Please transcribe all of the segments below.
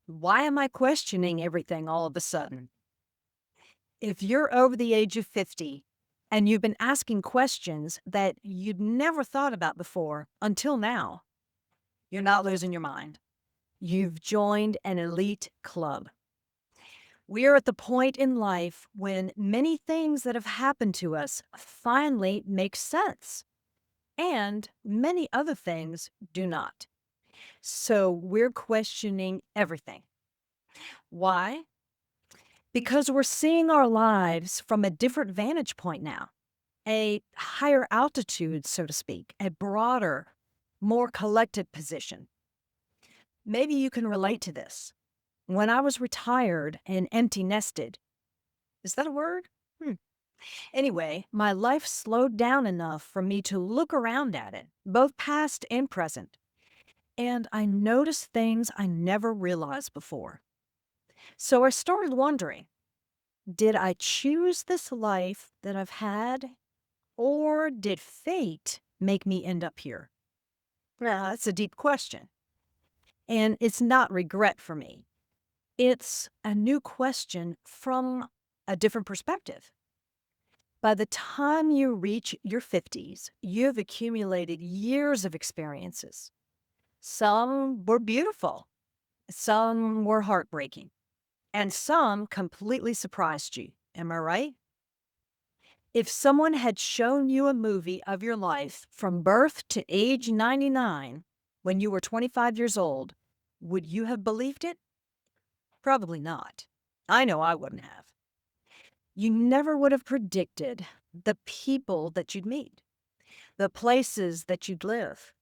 Why am I questioning everything all of a sudden? If you're over the age of 50 and you've been asking questions that you'd never thought about before until now, you're not losing your mind. You've joined an elite club. We are at the point in life when many things that have happened to us finally make sense, and many other things do not. So we're questioning everything. Why? Because we're seeing our lives from a different vantage point now, a higher altitude, so to speak, a broader, more collected position. Maybe you can relate to this. When I was retired and empty nested, is that a word? Hmm. Anyway, my life slowed down enough for me to look around at it, both past and present, and I noticed things I never realized before. So I started wondering, did I choose this life that I've had, or did fate make me end up here? Well, that's a deep question. And it's not regret for me. It's a new question from a different perspective. By the time you reach your 50s, you've accumulated years of experiences. Some were beautiful, some were heartbreaking, and some completely surprised you. Am I right? If someone had shown you a movie of your life from birth to age 99 when you were 25 years old, would you have believed it? Probably not. I know I wouldn't have. You never would have predicted the people that you'd meet, the places that you'd live,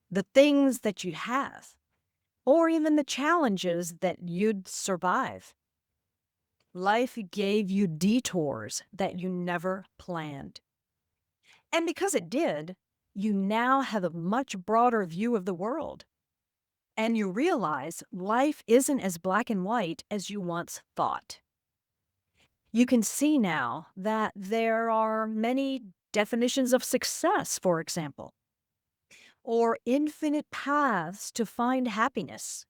the things that you'd have, or even the challenges that you'd survive. Life gave you detours that you never planned. And because it did, you now have a much broader view of the world. And you realize life isn't as black and white as you once thought. You can see now that there are many definitions of success, for example, or infinite paths to find happiness,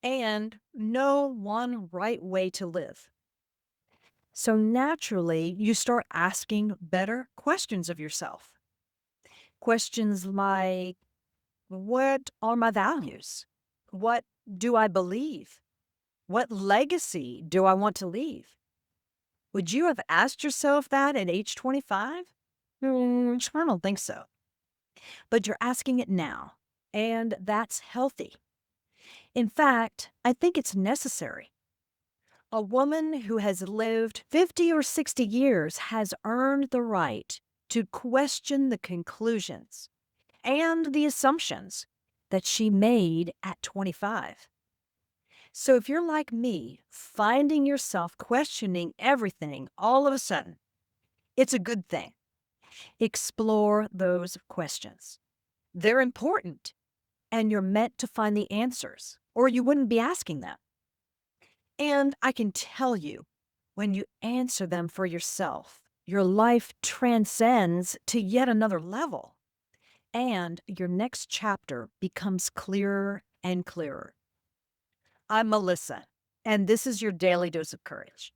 and no one right way to live. So naturally, you start asking better questions of yourself. Questions like, what are my values? What do I believe? What legacy do I want to leave? Would you have asked yourself that at age 25? I don't think so. But you're asking it now, and that's healthy. In fact, I think it's necessary. A woman who has lived 50 or 60 years has earned the right to question the conclusions and the assumptions that she made at 25. So if you're like me, finding yourself questioning everything all of a sudden, it's a good thing. Explore those questions. They're important, and you're meant to find the answers, or you wouldn't be asking them. And I can tell you, when you answer them for yourself, your life transcends to yet another level, and your next chapter becomes clearer and clearer. I'm Melissa, and this is your daily dose of courage.